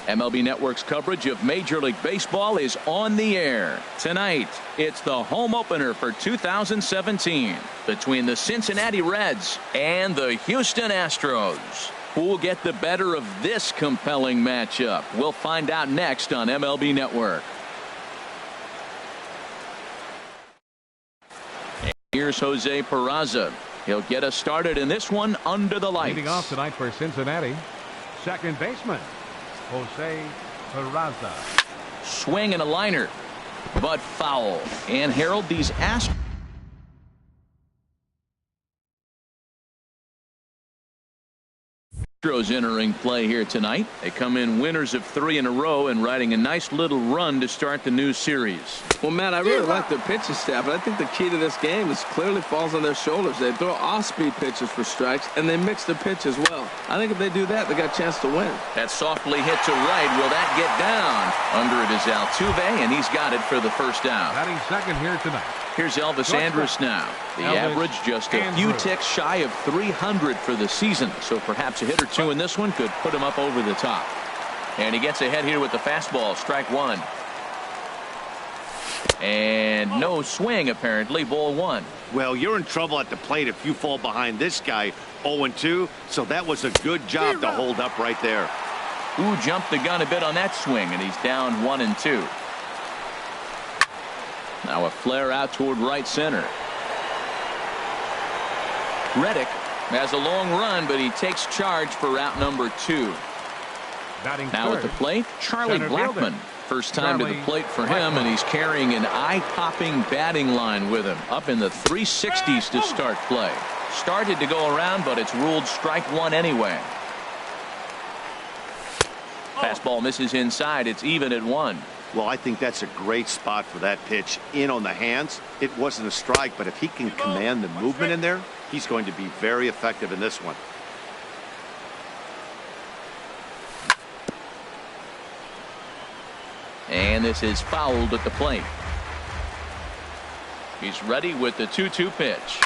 MLB Network's coverage of Major League Baseball is on the air. Tonight, it's the home opener for 2017 between the Cincinnati Reds and the Houston Astros. Who will get the better of this compelling matchup? We'll find out next on MLB Network. And here's Jose Peraza. He'll get us started in this one under the lights. Leading off tonight for Cincinnati, second baseman Jose Peraza. Swing and a liner, but foul. And Harold, these Astros entering play here tonight. They come in winners of 3 in a row and riding a nice little run to start the new series. Well, Matt, I really like their pitching staff, but I think the key to this game is clearly falls on their shoulders. They throw off-speed pitches for strikes, and they mix the pitch as well. I think if they do that, they got a chance to win. That softly hit to right. Will that get down? Under it is Altuve, and he's got it for the first down. Batting second here tonight. Here's Elvis Andrus now. The average just a few ticks shy of 300 for the season. So perhaps a hit or two in this one could put him up over the top. And he gets ahead here with the fastball. Strike one. And no swing apparently. Ball one. Well, you're in trouble at the plate if you fall behind this guy 0-2. So that was a good job to hold up right there. Ooh, jumped the gun a bit on that swing, and he's down 1-2. Now a flare out toward right center. Reddick has a long run, but he takes charge for route number 2. Batting now third, at the plate, Charlie Blackmon. First time to the plate for him, and he's carrying an eye-popping batting line with him. Up in the 360s to start play. Started to go around, but it's ruled strike one anyway. Fastball misses inside. It's even at 1. Well, I think that's a great spot for that pitch in on the hands. It wasn't a strike, but if he can command the movement in there, he's going to be very effective in this one. And this is fouled at the plate. He's ready with the 2-2 pitch.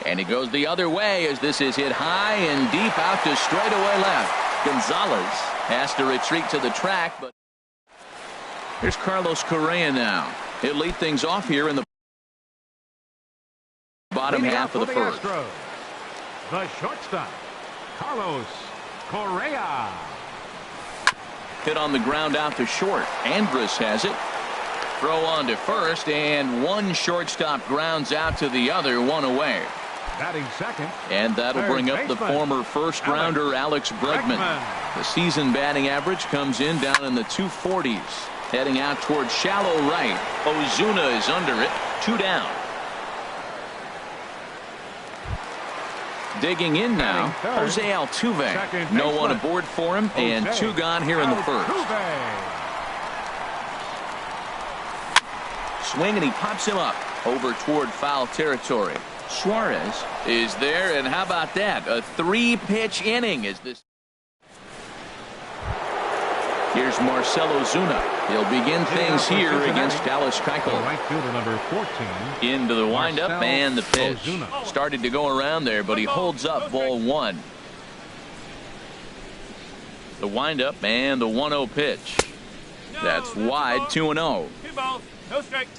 And he goes the other way as this is hit high and deep out to straightaway left. Gonzalez has to retreat to the track, but here's Carlos Correa now. He'll lead things off here in the bottom half of the first. The shortstop, Carlos Correa. Hit on the ground out to short. Andrus has it. Throw on to first, and one shortstop grounds out to the other, one away. Batting second. And that'll bring up the former first rounder Alex Bregman. The season batting average comes in down in the 240s. Heading out towards shallow right. Ozuna is under it. 2 down. Digging in now, Jose Altuve. No one aboard for him, and 2 gone here in the first. Swing, and he pops him up over toward foul territory. Suarez is there, and how about that? A 3-pitch inning is this. Here's Marcell Ozuna. He'll begin things here against Dallas Keuchel. Right fielder number 14. Into the windup and the pitch. Started to go around there, but he holds up ball 1. The windup and the 1-0 pitch. That's wide, 2-0. 2 balls, no strike.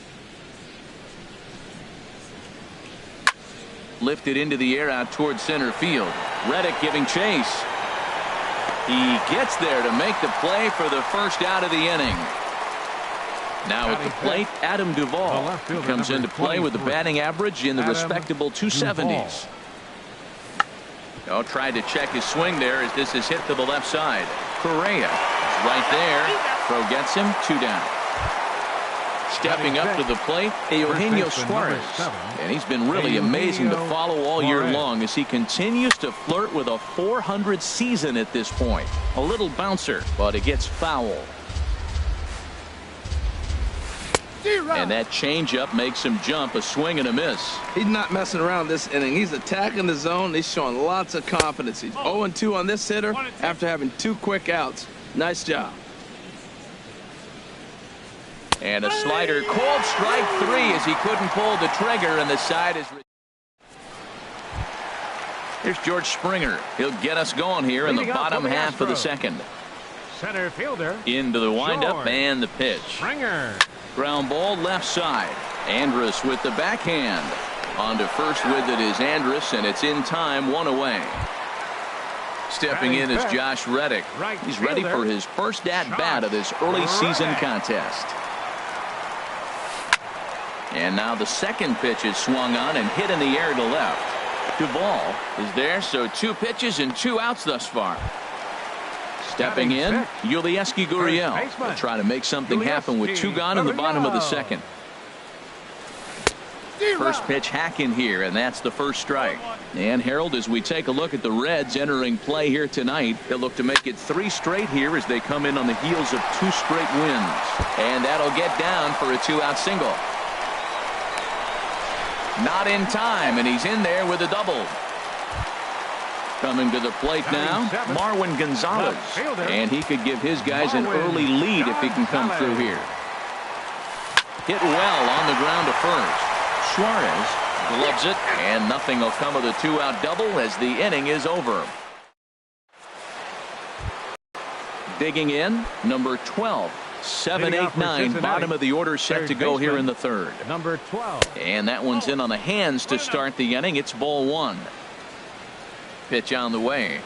Lifted into the air out toward center field. Reddick giving chase. He gets there to make the play for the first out of the inning. Now at the plate, Adam Duvall. He comes into play with a batting average in the respectable 270s. Oh, tried to check his swing there as this is hit to the left side. Correa is right there. Throw gets him, 2 down. Stepping up to the plate, Eugenio Suarez. And he's been really amazing to follow all year long as he continues to flirt with a 400 season at this point. A little bouncer, but it gets foul. And that changeup makes him jump. A swing and a miss. He's not messing around this inning. He's attacking the zone. He's showing lots of confidence. He's 0-2 on this hitter after having 2 quick outs. Nice job. And a slider called strike 3 as he couldn't pull the trigger, and the side is. Here's George Springer. He'll get us going here in the bottom half of the second. Center fielder. Into the windup George and the pitch. Springer. Ground ball left side. Andrus with the backhand. On to first with it is Andrus, and it's in time, one away. Stepping in is Josh Reddick. He's ready for his first at-bat of this early season contest. And now the second pitch is swung on and hit in the air to left. Duvall is there, so 2 pitches and 2 outs thus far. Stepping in, Yulieski Gurriel will try to make something happen with 2 gone in the bottom of the second. First pitch hack in here, and that's the first strike. And Harold, as we take a look at the Reds entering play here tonight, they'll look to make it 3 straight here as they come in on the heels of 2 straight wins. And that'll get down for a 2-out single. Not in time, and he's in there with a double. Coming to the plate now, Marwin Gonzalez. And he could give his guys an early lead if he can come through here. Hit well on the ground to first. Suarez gloves it, and nothing will come of the 2-out double as the inning is over. Digging in, number 12. 7, 8, 9, bottom of the order set to go here in the third. Number 12. And that one's in on the hands to start the inning. It's ball 1. Pitch on the way.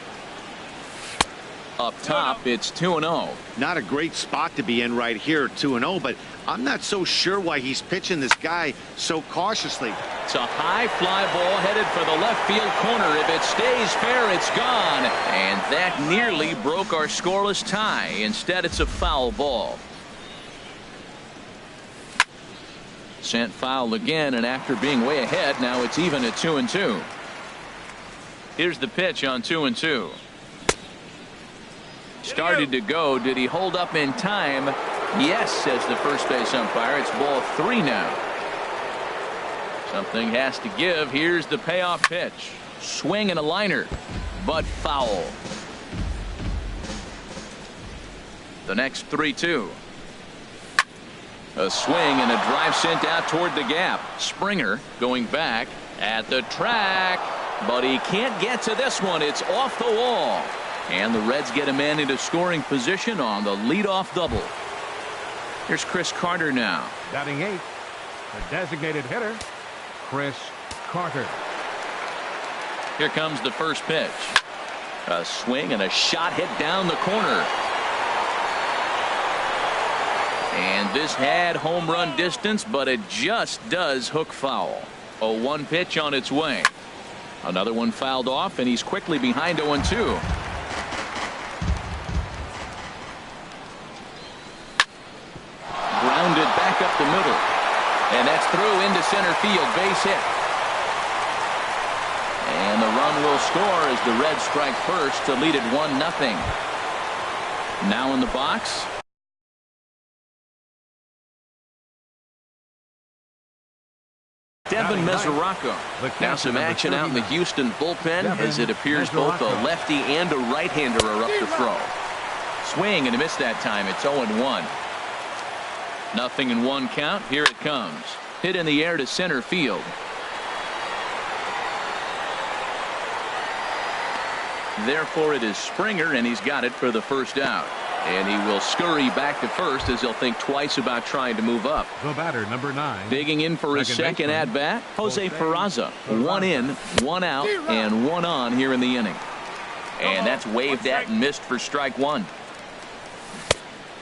Up top, it's 2-0. Not a great spot to be in right here, 2-0, but I'm not so sure why he's pitching this guy so cautiously. It's a high fly ball headed for the left field corner. If it stays fair, it's gone. And that nearly broke our scoreless tie. Instead, it's a foul ball. Sent foul again, and after being way ahead, now it's even at 2-2. Here's the pitch on 2-2. Started to go. Did he hold up in time? Yes, says the first base umpire. It's ball 3 now. Something has to give. Here's the payoff pitch. Swing and a liner, but foul. The next 3-2. A swing and a drive sent out toward the gap. Springer going back at the track, but he can't get to this one. It's off the wall. And the Reds get a man into scoring position on the leadoff double. Here's Chris Carter now. Batting 8th, the designated hitter, Chris Carter. Here comes the first pitch. A swing and a shot hit down the corner. And this had home run distance, but it just does hook foul. A 1 pitch on its way. Another one fouled off, and he's quickly behind 0-2. Grounded back up the middle. And that's through into center field. Base hit. And the run will score as the Reds strike first to lead it 1-0. Now in the box, Devin Mesoraco. Now some action out in the Houston bullpen as it appears both a lefty and a right-hander are up to throw. Swing and a miss that time. It's 0-1. Nothing in 1 count. Here it comes. Hit in the air to center field. Therefore it is Springer, and he's got it for the first out. And he will scurry back to first as he'll think twice about trying to move up. The batter, number 9. Digging in for his second at bat, Jose Peraza. 1 in, 1 out, and 1 on here in the inning. And that's waved at and missed for strike 1.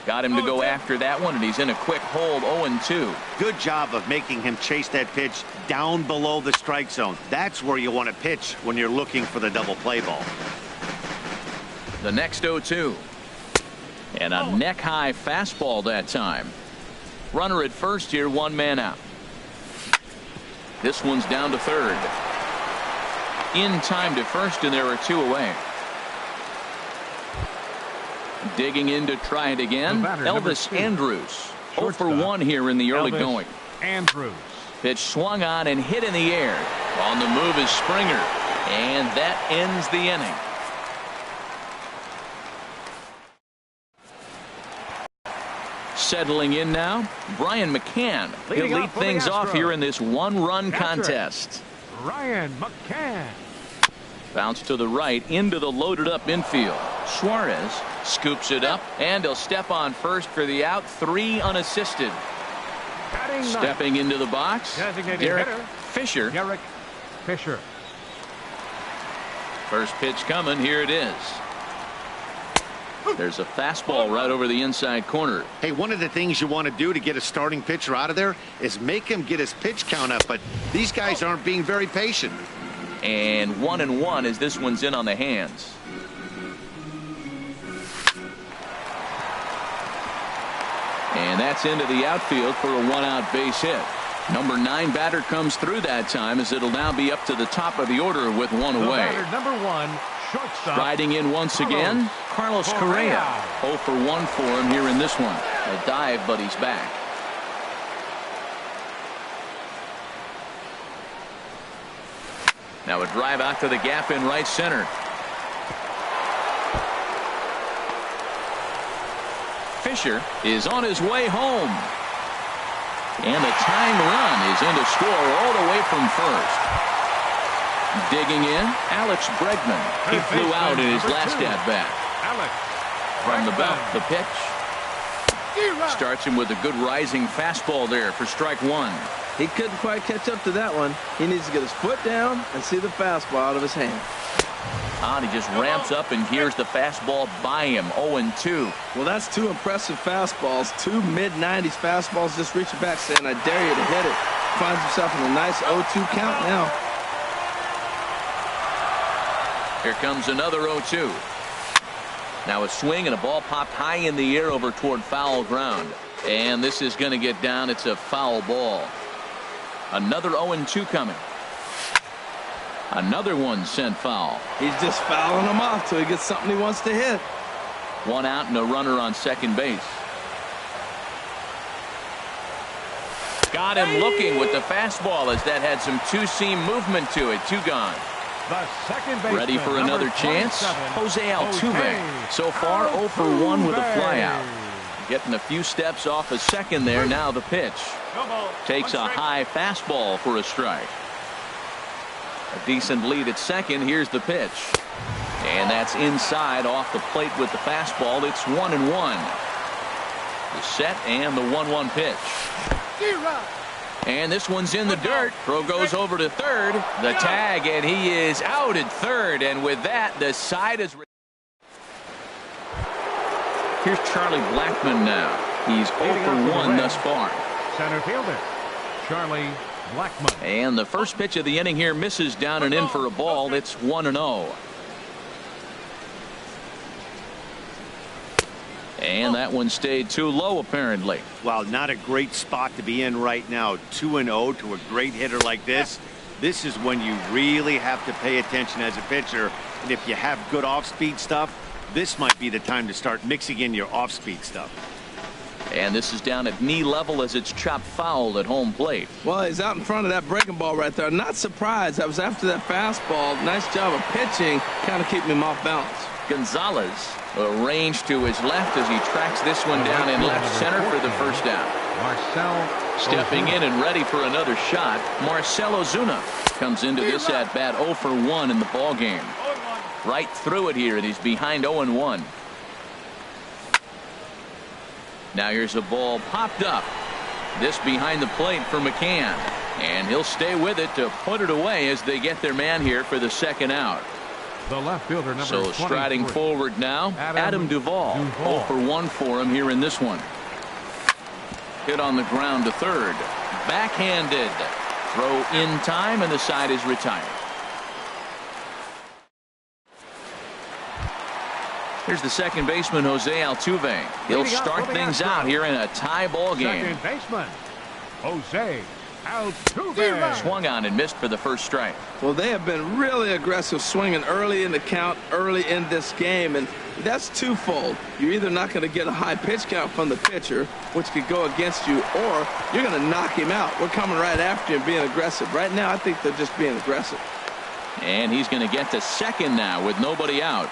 Got him to go after that one, and he's in a quick hold. 0-2. Good job of making him chase that pitch down below the strike zone. That's where you want to pitch when you're looking for the double play ball. The next 0-2. And a neck-high fastball that time. Runner at first here, 1 man out. This one's down to third. In time to first, and there are 2 away. Digging in to try it again, Elvis Andrus. 0 for 1 here in the early going. Andrus. Pitch swung on and hit in the air. On the move is Springer. And that ends the inning. Settling in now, Brian McCann. He'll lead things off here in this 1-run contest. Ryan McCann. Bounce to the right into the loaded up infield. Suarez scoops it up, and he'll step on first for the out. 3 unassisted. Stepping into the box, Derek Fisher. Derek Fisher. First pitch coming. Here it is. There's a fastball right over the inside corner. Hey, one of the things you want to do to get a starting pitcher out of there is make him get his pitch count up, but these guys aren't being very patient. And 1-1 as this one's in on the hands. And that's into the outfield for a 1-out base hit. Number 9 batter comes through that time, as it'll now be up to the top of the order with 1 away. Number 1, shortstop. Riding in once again, Carlos Correa. 0 for 1 for him here in this one. A dive, but he's back. Now a drive out to the gap in right center. Fisher is on his way home. And the tying run is in to score all the way from first. Digging in, Alex Bregman. He flew out in his last at-bat. From the belt, the pitch. Starts him with a good rising fastball there for strike 1. He couldn't quite catch up to that one. He needs to get his foot down and see the fastball out of his hand. And he just ramps up, and here's the fastball by him. 0-2. Well, that's 2 impressive fastballs. 2 mid-90s fastballs just reaching back saying, I dare you to hit it. Finds himself in a nice 0-2 count now. Here comes another 0-2. Now a swing and a ball popped high in the air over toward foul ground. And this is going to get down. It's a foul ball. Another 0-2 coming. Another one sent foul. He's just fouling them off till he gets something he wants to hit. 1 out and a runner on second base. Got him looking with the fastball, as that had some two-seam movement to it. 2 gone. The second baseman, ready for another chance. Jose Altuve. So far 0 for 1 with a flyout. Getting a few steps off a second there. Now the pitch. Takes a high fastball for a strike. A decent lead at second. Here's the pitch. And that's inside off the plate with the fastball. It's 1-1. The set and the 1-1 pitch. And this one's in the dirt. Throw goes over to third. The tag, and he is out at third. And with that, the side is... Here's Charlie Blackmon now. He's 0 for 1 thus far. Center fielder, Charlie Blackmon. And the first pitch of the inning here misses down and in for a ball. It's 1-0. And that one stayed too low, apparently. Well, not a great spot to be in right now. 2-0 to a great hitter like this. This is when you really have to pay attention as a pitcher. And if you have good off-speed stuff, this might be the time to start mixing in your off-speed stuff. And this is down at knee level as it's chopped foul at home plate. Well, he's out in front of that breaking ball right there. Not surprised. That was after that fastball. Nice job of pitching, kind of keeping him off balance. Gonzalez arranged to his left as he tracks this one down in left center for the first down. Marcell stepping in and ready for another shot. Marcell Ozuna comes into this at bat 0 for 1 in the ball game. Right through it here, and he's behind 0-1. Now here's a ball popped up. This behind the plate for McCann, and he'll stay with it to put it away as they get their man here for the second out. The left fielder, number So striding 23. forward now, Adam Duvall. 0 for 1 for him here in this one. Hit on the ground to third. Backhanded. Throw in time, and the side is retired. Here's the second baseman, Jose Altuve. He'll start things out here in a tie ball game. Second baseman, Jose Altuve. Swung on and missed for the first strike. Well, they have been really aggressive swinging early in the count, early in this game, and that's twofold. You're either not going to get a high pitch count from the pitcher, which could go against you, or you're going to knock him out. We're coming right after you and being aggressive. Right now, I think they're just being aggressive. And he's going to get to second now with nobody out.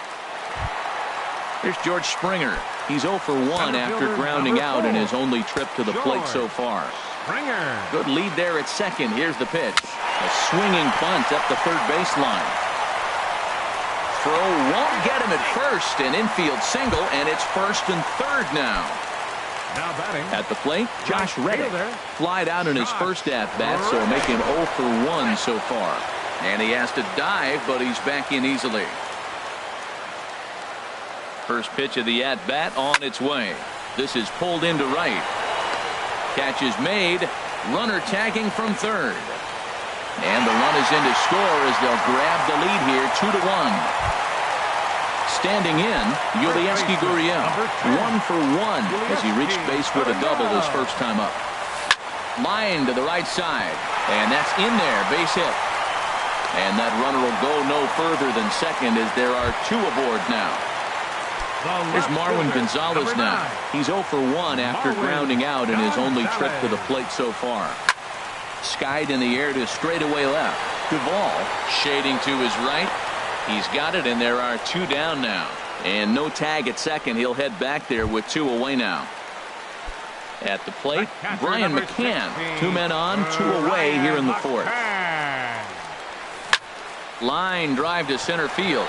Here's George Springer. He's 0 for 1 after grounding out in his only trip to the plate so far. Springer. Good lead there at second. Here's the pitch. A swinging bunt up the third baseline. throw won't get him at first. An infield single, and it's 1st and 3rd now. Now batting. At the plate, Josh Reddick flied out in his first at-bat, so make him 0 for 1 so far. And he has to dive, but he's back in easily. First pitch of the at-bat on its way. This is pulled into right. Catch is made. Runner tagging from 3rd. And the run is in to score as they'll grab the lead here 2-1. Standing in, Yulieski Gurriel, 1 for 1 as he reached base with a double his first time up. Line to the right side, and that's in there, base hit. And that runner will go no further than second as there are 2 aboard now. Here's Marwin Gonzalez now. He's 0 for 1 after grounding out in his only trip to the plate so far. Skied in the air to straightaway left. Duvall shading to his right. He's got it, and there are 2 down now. And no tag at second. He'll head back there with 2 away now. At the plate, Brian McCann. 2 men on, 2 away here in the 4th. Line drive to center field.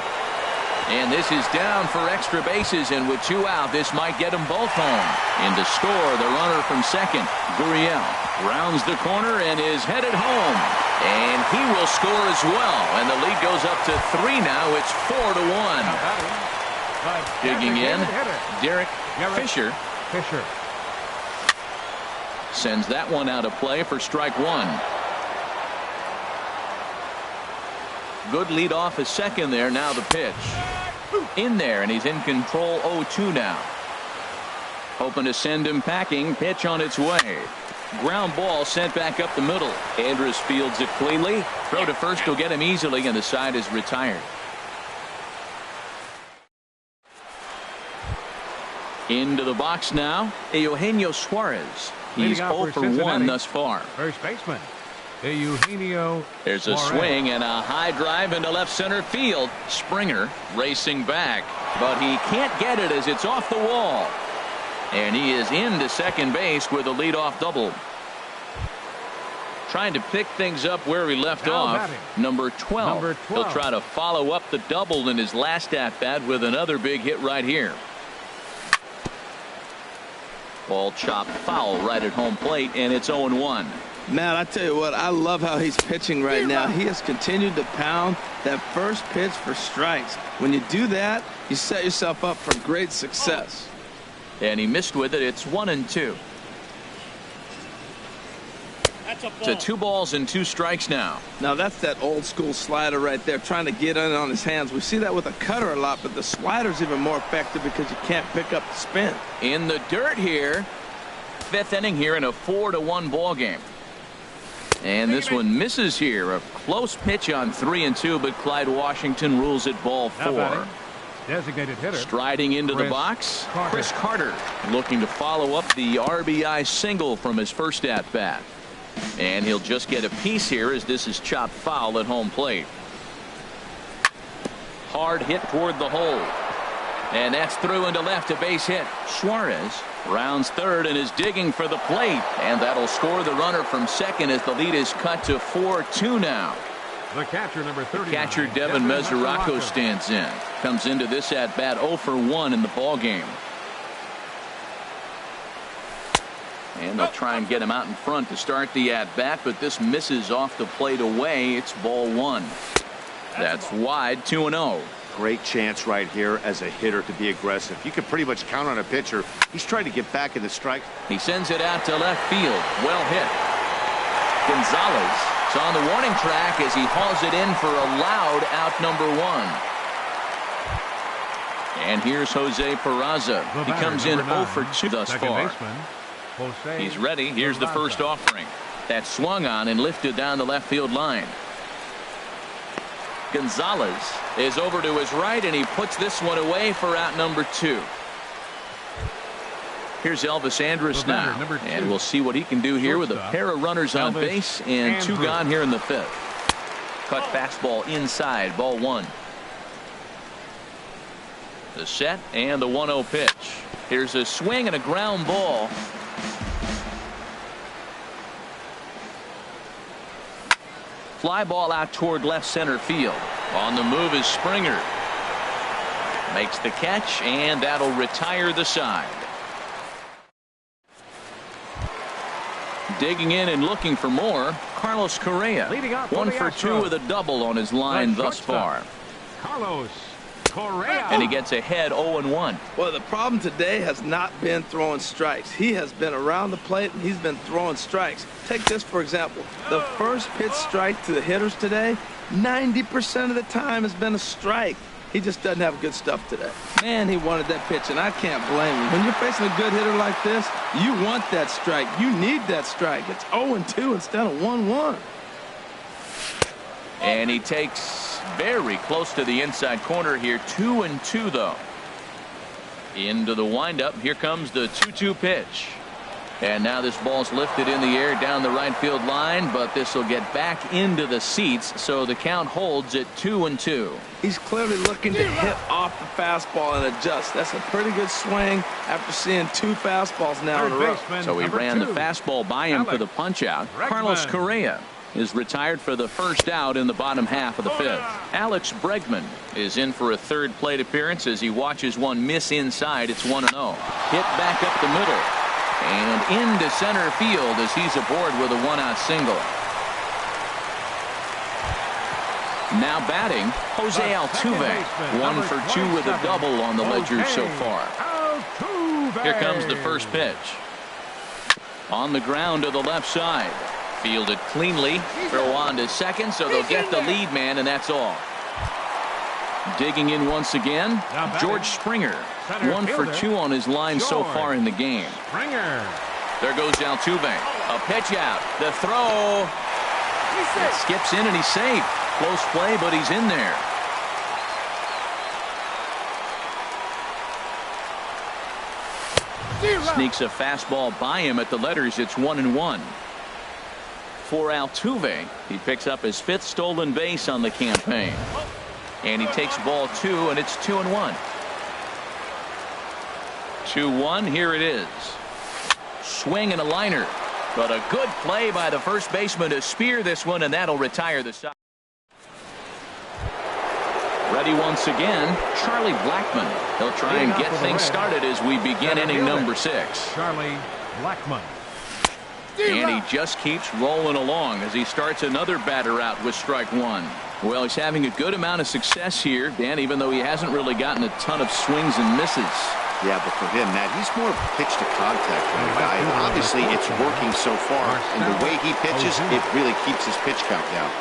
And this is down for extra bases, and with 2 out, this might get them both home. In to score, the runner from second, Gurriel, rounds the corner and is headed home. And he will score as well, and the lead goes up to 3 now. It's 4-1. Digging in, Derek Fisher. Sends that one out of play for strike 1. Good lead off a second there. Now the pitch. In there, and he's in control 0-2 now. Hoping to send him packing. Pitch on its way. Ground ball sent back up the middle. Andrus fields it cleanly. Throw to first will get him easily, and the side is retired. Into the box now, Eugenio Suarez. He's 0 for 1 thus far. First baseman, Eugenio. There's a swing and a high drive into left center field. Springer racing back, but he can't get it as it's off the wall. And he is into second base with a leadoff double. Trying to pick things up where he left off. Number 12. He'll try to follow up the double in his last at-bat with another big hit right here. Ball chopped foul right at home plate, and it's 0-1. Man, I tell you what, I love how he's pitching right now. He has continued to pound that first pitch for strikes. When you do that, you set yourself up for great success. And he missed with it. It's 1-2. To 2 balls and 2 strikes now. Now that's that old school slider right there, trying to get in on his hands. We see that with a cutter a lot, but the slider's even more effective because you can't pick up the spin. In the dirt here. 5th inning here in a 4-1 ball game. And this one misses here. A close pitch on 3-2, but Clyde Washington rules it ball 4. Designated hitter. Striding into the box, Chris Carter looking to follow up the RBI single from his first at-bat. And he'll just get a piece here as this is chopped foul at home plate. Hard hit toward the hole. And that's through into left, a base hit. Suarez rounds 3rd and is digging for the plate. And that'll score the runner from second as the lead is cut to 4-2 now. The catcher, number 39. Catcher Devin Mesoraco stands in. Comes into this at-bat 0 for 1 in the ball game. And they'll try and get him out in front to start the at-bat, but this misses off the plate away. It's ball 1. That's wide, 2-0. Great chance right here as a hitter to be aggressive. You can pretty much count on a pitcher. He's trying to get back in the strike. He sends it out to left field. Well hit. Gonzalez is on the warning track as he hauls it in for a loud out number 1. And here's Jose Peraza. He comes in 0 for 2 thus far. He's ready. Here's the first offering. That swung on and lifted down the left field line. Gonzalez is over to his right, and he puts this one away for out number 2. Here's Elvis Andrus now, and we'll see what he can do here with a pair of runners on base and 2 gone here in the 5th. Cut fastball inside, ball 1. The set and the 1-0 pitch. Here's a swing and a ground ball. Fly ball out toward left center field. On the move is Springer. Makes the catch, and that'll retire the side. Digging in and looking for more, Carlos Correa. Leading off 1 for 2 Astros. with a double on his line The thus shortstop, far. Carlos Correa. And he gets ahead 0-1. Well, the problem today has not been throwing strikes. He has been around the plate, and he's been throwing strikes. Take this, for example. The first pitch strike to the hitters today, 90% of the time has been a strike. He just doesn't have good stuff today. Man, he wanted that pitch, and I can't blame him. When you're facing a good hitter like this, you want that strike. You need that strike. It's 0-2 instead of 1-1. And he takes very close to the inside corner here. 2-2 though. Into the windup. Here comes the 2-2 pitch. And now this ball's lifted in the air down the right field line, but this will get back into the seats, so the count holds at 2-2. He's clearly looking to hit off the fastball and adjust. That's a pretty good swing after seeing 2 fastballs now in a row. So he ran the fastball by him for the punch out. Carlos Correa is retired for the first out in the bottom half of the 5th. Alex Bregman is in for a third plate appearance as he watches one miss inside. It's 1-0. Hit back up the middle and into center field as he's aboard with a 1-out single. Now batting, Jose Altuve. 1 for 2 with a double on the ledger so far. Here comes the first pitch. On the ground to the left side. Fielded cleanly. Throw on to second, so they'll get the lead man, and that's all. Digging in once again, George Springer. 1 for 2 on his line so far in the game. There goes Altuve. A pitch out. The throw. It skips in and he's safe. Close play, but he's in there. Sneaks a fastball by him at the letters. It's 1-1. For Altuve, he picks up his 5th stolen base on the campaign. And he takes ball 2, and it's 2-1. 2-1, here it is. Swing and a liner. But a good play by the first baseman to spear this one, and that'll retire the side. Ready once again, Charlie Blackmon. He'll try and get things started as we begin inning number 6. Charlie Blackmon. And he just keeps rolling along as he starts another batter out with strike 1. Well, he's having a good amount of success here, Dan, even though he hasn't really gotten a ton of swings and misses. Yeah, but for him, Matt, he's more pitch to contact kind of guy. And obviously, it's working so far. And the way he pitches, it really keeps his pitch count down.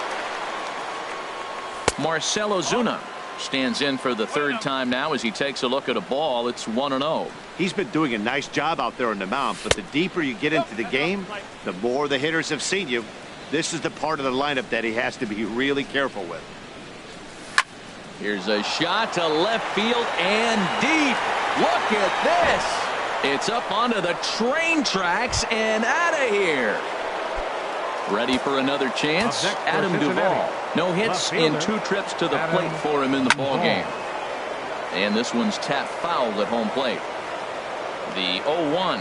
Marcell Ozuna stands in for the 3rd time now as he takes a look at a ball. It's 1-0. He's been doing a nice job out there on the mound, but the deeper you get into the game, the more the hitters have seen you. This is the part of the lineup that he has to be really careful with. Here's a shot to left field and deep. Look at this. It's up onto the train tracks and out of here. Ready for another chance. Adam Duvall. No hits in 2 trips to the plate for him in the ball game. And this one's tapped foul at home plate. The 0-1.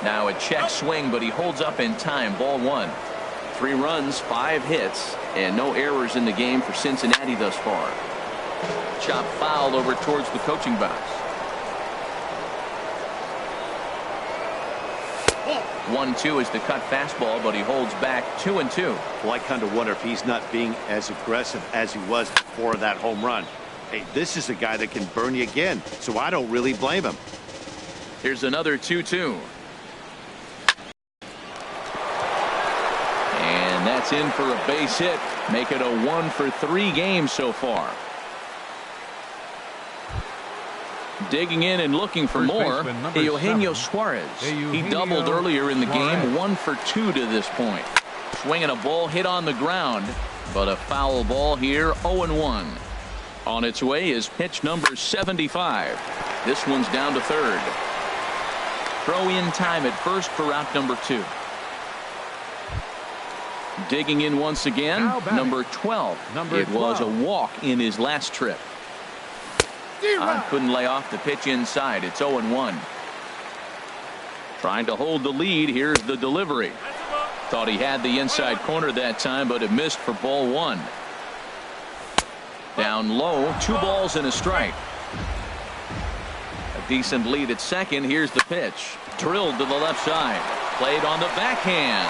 Now a check swing, but he holds up in time. Ball 1. 3 runs, 5 hits, and no errors in the game for Cincinnati thus far. Chop foul over towards the coaching box. 1-2 is the cut fastball, but he holds back 2-2. Well, I kind of wonder if he's not being as aggressive as he was before that home run. Hey, this is a guy that can burn you again, so I don't really blame him. Here's another 2-2. And that's in for a base hit. Make it a 1 for 3 game so far. Digging in and looking for more, Eugenio Suarez. He doubled earlier in the game, 1 for 2 to this point. Swinging a ball hit on the ground, but a foul ball here, 0-1. On its way is pitch number 75. This one's down to 3rd. Throw in time at first for out number 2. Digging in once again, number 12. It was a walk in his last trip. Couldn't lay off the pitch inside. It's 0-1. Trying to hold the lead. Here's the delivery. Thought he had the inside corner that time, but it missed for ball 1. Down low, 2 balls and a strike. A decent lead at second. Here's the pitch. Drilled to the left side. Played on the backhand.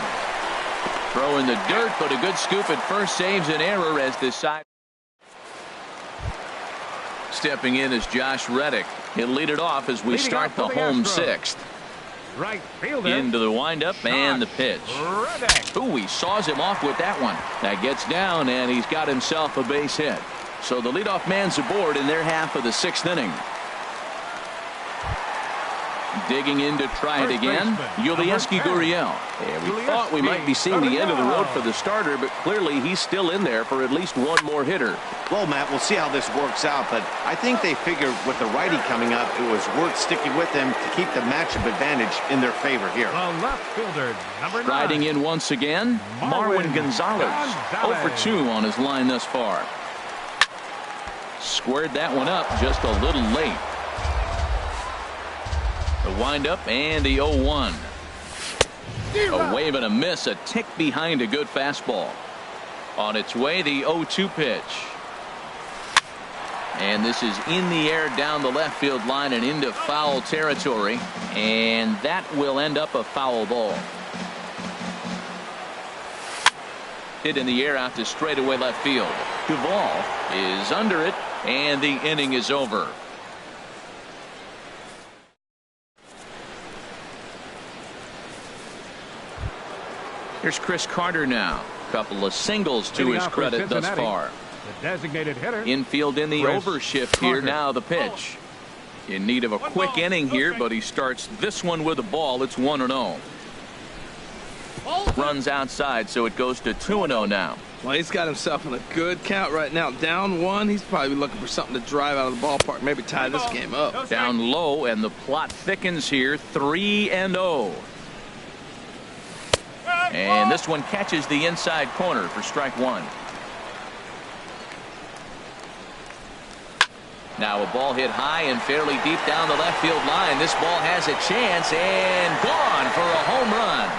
Throw in the dirt, but a good scoop at first saves an error as this side. Stepping in is Josh Reddick. He'll lead it off as we start the home 6th. Right fielder. Into the windup and the pitch. Reddick. Ooh, he saws him off with that one. That gets down, and he's got himself a base hit. So the leadoff man's aboard in their half of the 6th inning. Digging in to try it again, Yulieski Gurriel. And we thought we might be seeing the end of the road for the starter, but clearly he's still in there for at least one more hitter. Well, Matt, we'll see how this works out, but I think they figured with the righty coming up, it was worth sticking with him to keep the matchup advantage in their favor here. The left fielder, number 9. Riding in once again, Marwin Gonzalez. 0 for 2 on his line thus far. Squared that one up just a little late. The windup and the 0-1. A wave and a miss, a tick behind a good fastball. On its way, the 0-2 pitch. And this is in the air down the left field line and into foul territory. And that will end up a foul ball. Hit in the air out to straightaway left field. Duvall is under it, and the inning is over. Here's Chris Carter now. Couple of singles to his credit thus far. The designated hitter. Infield in the overshift here. Now the pitch. In need of a quick inning here, but he starts this one with a ball. It's 1-0. Runs outside, so it goes to 2-0 now. Well, he's got himself in a good count right now. Down 1. He's probably looking for something to drive out of the ballpark. Maybe tie this game up. Down low, and the plot thickens here. 3-0. And this one catches the inside corner for strike 1. Now a ball hit high and fairly deep down the left field line. This ball has a chance and gone for a home run.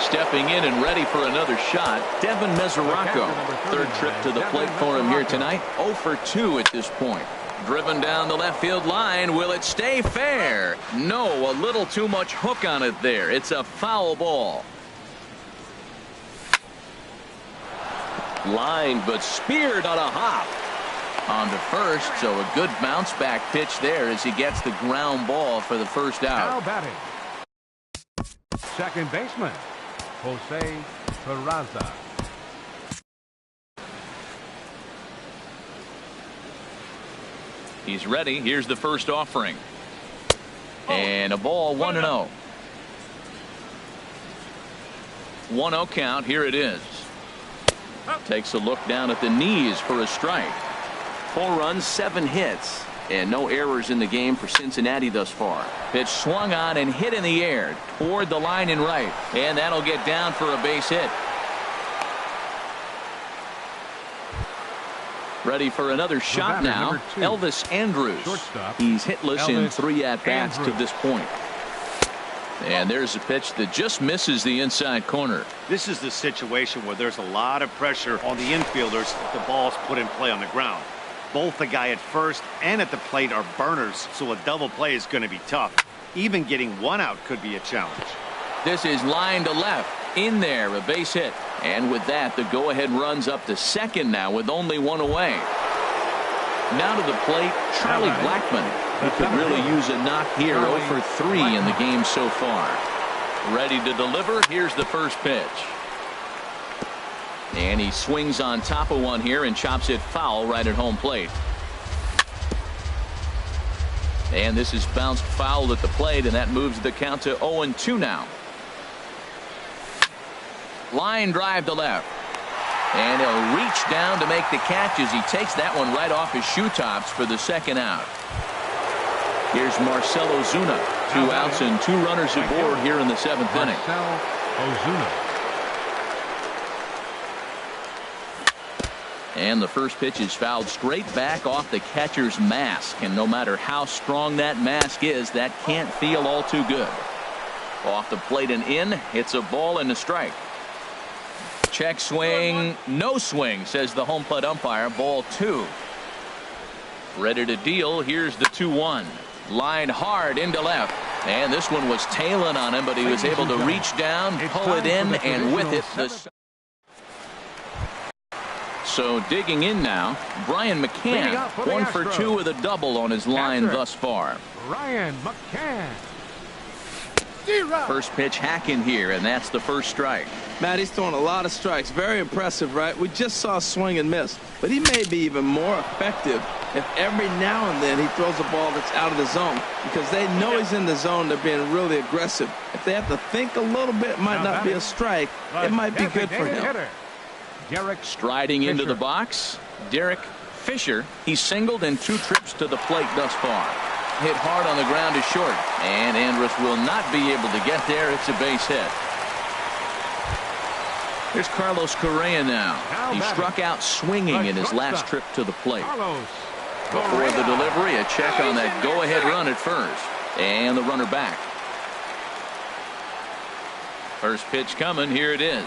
Stepping in and ready for another shot, Devin Mesoraco. 3rd trip to the plate for him here tonight. 0 for 2 at this point. Driven down the left field line. Will it stay fair? No, a little too much hook on it there. It's a foul ball. Line, but speared on a hop. On to first, so a good bounce back pitch there as he gets the ground ball for the first out. Now batting. Second baseman, Jose Peraza. He's ready. Here's the first offering. And a ball, 1-0. 1-0 count. Here it is. Takes a look down at the knees for a strike. 4 runs, 7 hits, and no errors in the game for Cincinnati thus far. Pitch swung on and hit in the air toward the line and right. And that'll get down for a base hit. Ready for another shot now. Elvis Andrus. Shortstop. He's hitless in Elvis 3 at-bats to this point. And there's a pitch that just misses the inside corner. This is the situation where there's a lot of pressure on the infielders if the ball's put in play on the ground. Both the guy at first and at the plate are burners, so a double play is going to be tough. Even getting 1 out could be a challenge. This is line to left. In there, a base hit. And with that, the go-ahead runs up to second now with only 1 away. Now to the plate, Charlie Blackmon, who could really use a knock here. 0 for 3 in the game so far. Ready to deliver. Here's the first pitch. And he swings on top of one here and chops it foul right at home plate. And this is bounced foul at the plate, and that moves the count to 0-2 now. Line drive to left. And he'll reach down to make the catch as he takes that one right off his shoe tops for the second out. Here's Marcell Ozuna. 2 outs and 2 runners aboard here in the 7th inning. Marcell Ozuna. And the first pitch is fouled straight back off the catcher's mask. And no matter how strong that mask is, that can't feel all too good. Off the plate and in. It's a ball and a strike. Check swing, no swing, says the home plate umpire. Ball 2. Ready to deal. Here's the 2-1. Line hard into left. And this one was tailing on him, but he was able to reach down, pull it in, and with it, so digging in now, Brian McCann, 1 for 2 with a double on his line thus far. Brian McCann. First pitch hack in here, and that's the first strike. Matt, he's throwing a lot of strikes. Very impressive, right? We just saw swing and miss, but he may be even more effective if every now and then he throws a ball that's out of the zone, because they know he's in the zone. They're being really aggressive. If they have to think a little bit, it might not be a strike. It might be good for him. Striding into the box, Derek Fisher. He's singled in 2 trips to the plate thus far. Hit hard on the ground is short, and Andrus will not be able to get there. It's a base hit. Here's Carlos Correa now. He struck out swinging in his last trip to the plate. Before the delivery, a check on that go-ahead run at first, and the runner back. First pitch coming. Here it is.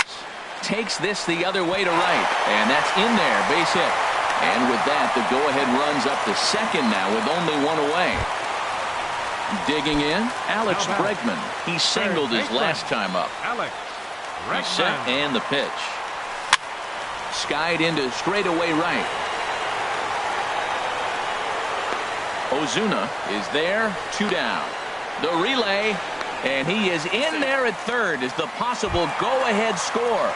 Takes this the other way to right, and that's in there. Base hit. And with that, the go-ahead runs up to second now with only 1 away. Digging in, Alex Bregman. He singled his last time up. He's set, and the pitch. Skied into straightaway right. Ozuna is there, 2 down. The relay, and he is in there at third as the possible go-ahead score.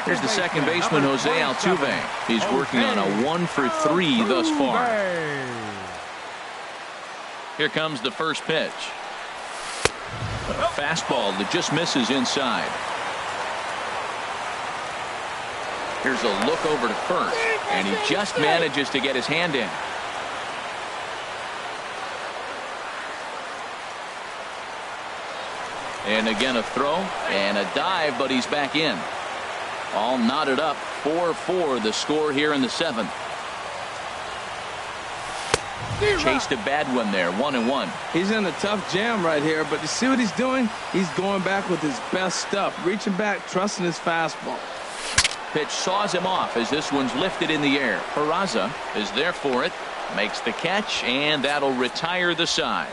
Here's the second baseman, Jose Altuve. He's working on a 1 for 3 thus far. Here comes the first pitch. A fastball that just misses inside. Here's a look over to first, and he just manages to get his hand in. And again a throw and a dive, but he's back in. All knotted up. 4-4 the score here in the 7th. Chased a bad one there. 1-1. He's in a tough jam right here, but you see what he's doing? He's going back with his best stuff. Reaching back, trusting his fastball. Pitch saws him off as this one's lifted in the air. Peraza is there for it. Makes the catch, and that'll retire the side.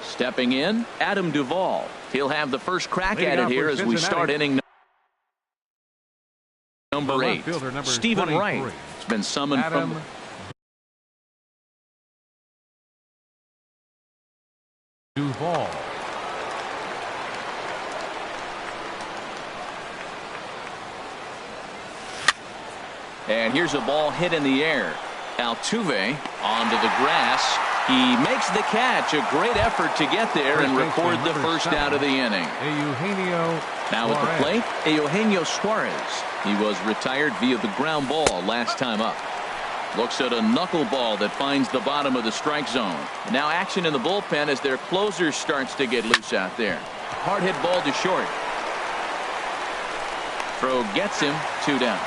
Stepping in, Adam Duvall. He'll have the first crack at it here as we start inning number 8. Stephen Wright has been summoned from Duvall. And here's a ball hit in the air. Altuve onto the grass. He makes the catch. A great effort to get there and record the first out of the inning. Now at the plate, Eugenio Suarez. He was retired via the ground ball last time up. Looks at a knuckleball that finds the bottom of the strike zone. Now action in the bullpen as their closer starts to get loose out there. Hard hit ball to short. Throw gets him. 2 down.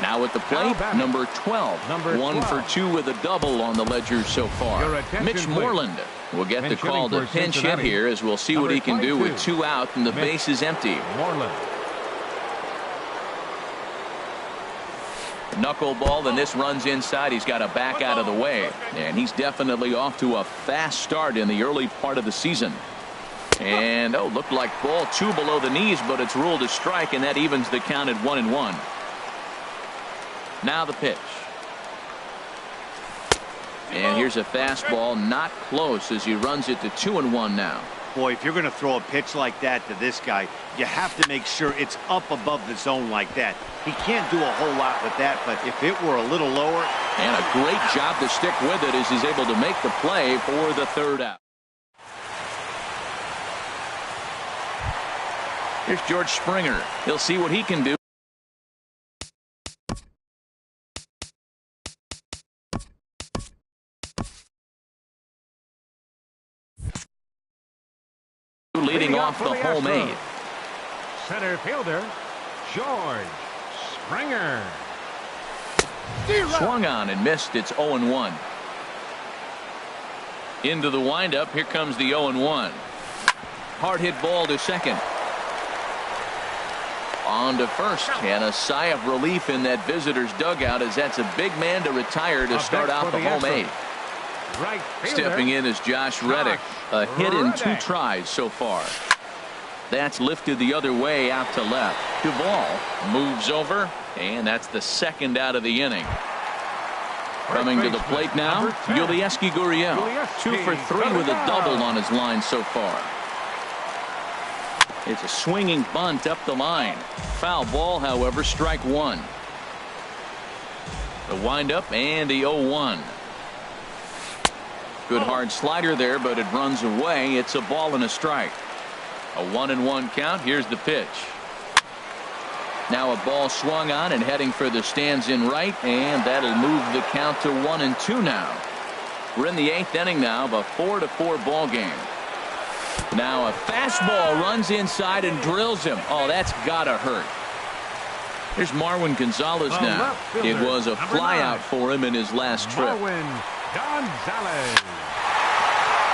Now at the plate, number 12. 1 for 2 with a double on the ledger so far. Mitch Moreland will get the call to pinch hit here as we'll see what he can do with 2 out and the base is empty. Knuckleball, and this runs inside. He's got to back out of the way. And he's definitely off to a fast start in the early part of the season. And, looked like ball 2 below the knees, but it's ruled a strike, and that evens the count at 1-1. Now the pitch. And here's a fastball not close as he runs it to 2-1 now. Boy, if you're going to throw a pitch like that to this guy, you have to make sure it's up above the zone like that. He can't do a whole lot with that, but if it were a little lower. And a great job to stick with it as he's able to make the play for the 3rd out. Here's George Springer. He'll see what he can do. Leading off the home 8. Center fielder, George Springer. Swung on and missed. It's 0-1. Into the windup. Here comes the 0-1. Hard hit ball to second. On to first, and a sigh of relief in that visitor's dugout, as that's a big man to retire to start out the home eighth. Right fielder. Stepping in is Josh Reddick. A hit in 2 tries so far. That's lifted the other way out to left. Duvall moves over, and that's the second out of the inning. Coming to the plate now, Yulieski Gurriel. 2 for 3 with a double on his line so far. It's a swinging bunt up the line. Foul ball, however, strike 1. The windup and the 0-1. Good hard slider there, but it runs away. It's a ball and a strike. A 1-1 count. Here's the pitch. Now a ball swung on and heading for the stands in right, and that'll move the count to 1-2 now. We're in the 8th inning now of a 4-4 ball game. Now a fastball runs inside and drills him. Oh, that's gotta hurt. Here's Marwin Gonzalez now. It was a flyout for him in his last trip. Marwin Gonzalez.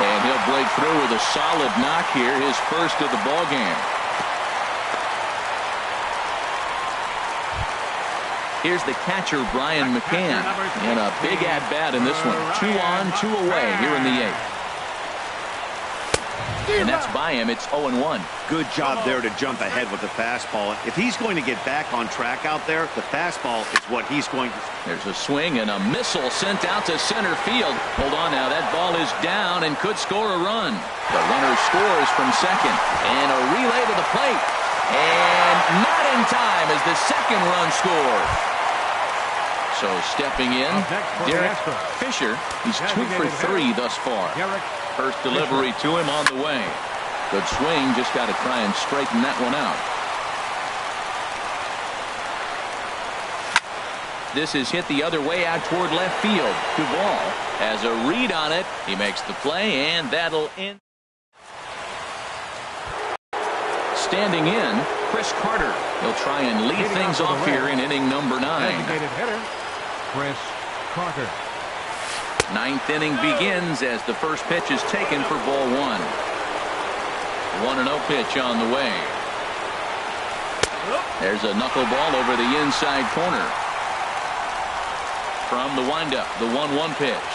And he'll break through with a solid knock here, his first of the ball game. Here's the catcher, Brian McCann, and a big at-bat in this one. 2 on, 2 away here in the 8th. And that's by him. It's 0-1. Good job there to jump ahead with the fastball. If he's going to get back on track out there, the fastball is what he's going to. There's a swing and a missile sent out to center field. Hold on now. That ball is down and could score a run. The runner scores from second. And a relay to the plate. And not in time as the second run scores. So stepping in, Derek Fisher. He's 2 for 3 thus far. First delivery to him on the way. Good swing. Just got to try and straighten that one out. This is hit the other way out toward left field. Duvall has a read on it. He makes the play, and that'll end. Standing in, Chris Carter. He'll try and lead things off here in inning number 9. Designated hitter, Chris Carter. 9th inning begins as the first pitch is taken for ball 1. 1-0 pitch on the way. There's a knuckleball over the inside corner. From the windup, the 1-1 pitch.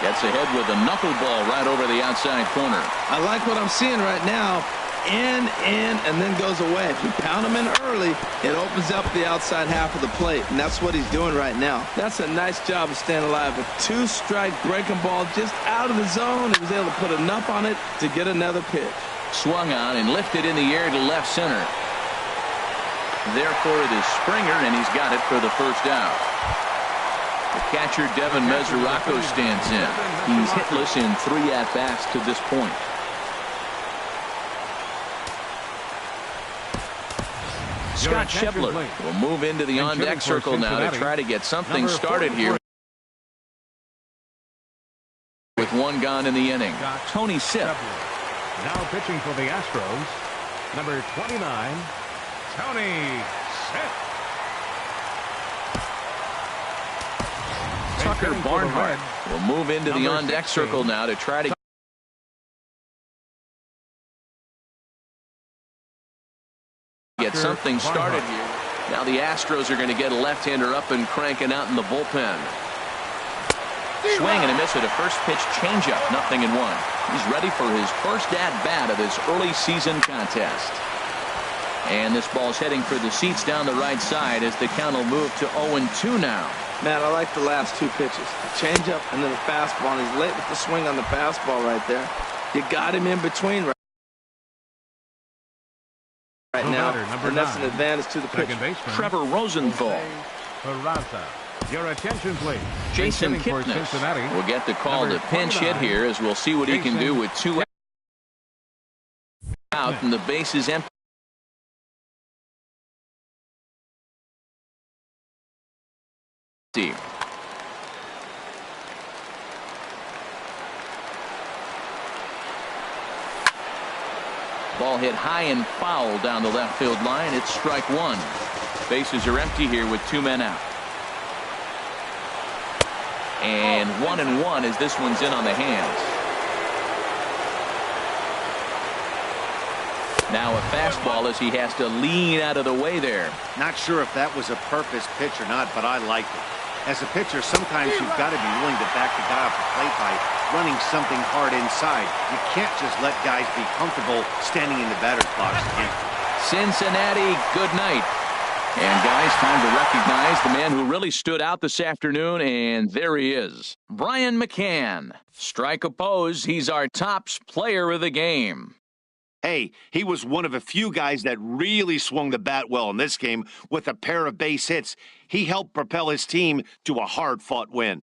Gets ahead with a knuckleball right over the outside corner. I like what I'm seeing right now. In, and then goes away. If you pound him in early, it opens up the outside half of the plate, and that's what he's doing right now. That's a nice job of staying alive. A 2-strike breaking ball just out of the zone. He was able to put enough on it to get another pitch. Swung on and lifted in the air to left center. Therefore, it is Springer, and he's got it for the first out. The catcher, Devin Mesoraco, stands in. He's hitless in 3 at-bats to this point. Scott Schebler will move into the on-deck circle now to try to get something started here. With 1 gone in the inning. Tony Sipp. Now pitching for the Astros, number 29, Tony Sipp. Tucker Barnhart will move into the on-deck circle now to try to get something started here. Now the Astros are going to get a left-hander up and cranking out in the bullpen. Swing and a miss at a first pitch changeup. 0-1. He's ready for his first at-bat of his early season contest. And this ball's heading for the seats down the right side as the count will move to 0-2 now. Man, I like the last 2 pitches. The changeup and then the fastball. And he's late with the swing on the fastball right there. You got him in between right now, and that's an advantage to the pitcher. Trevor Rosenthal. Your attention, please. Jason Kipnis will get the call to pinch hit here, as we'll see what he can do with 2 out and the base is empty. Ball hit high and foul down the left field line. It's strike 1. Bases are empty here with 2 men out. And 1-1 as this one's in on the hands. Now a fastball as he has to lean out of the way there. Not sure if that was a purpose pitch or not, but I like it. As a pitcher, sometimes you've got to be willing to back the guy off the plate by running something hard inside. You can't just let guys be comfortable standing in the batter's box again. Cincinnati, good night. And guys, time to recognize the man who really stood out this afternoon, and there he is. Brian McCann. Strike oppose, he's our tops player of the game. Hey, he was one of a few guys that really swung the bat well in this game with a pair of base hits. He helped propel his team to a hard-fought win.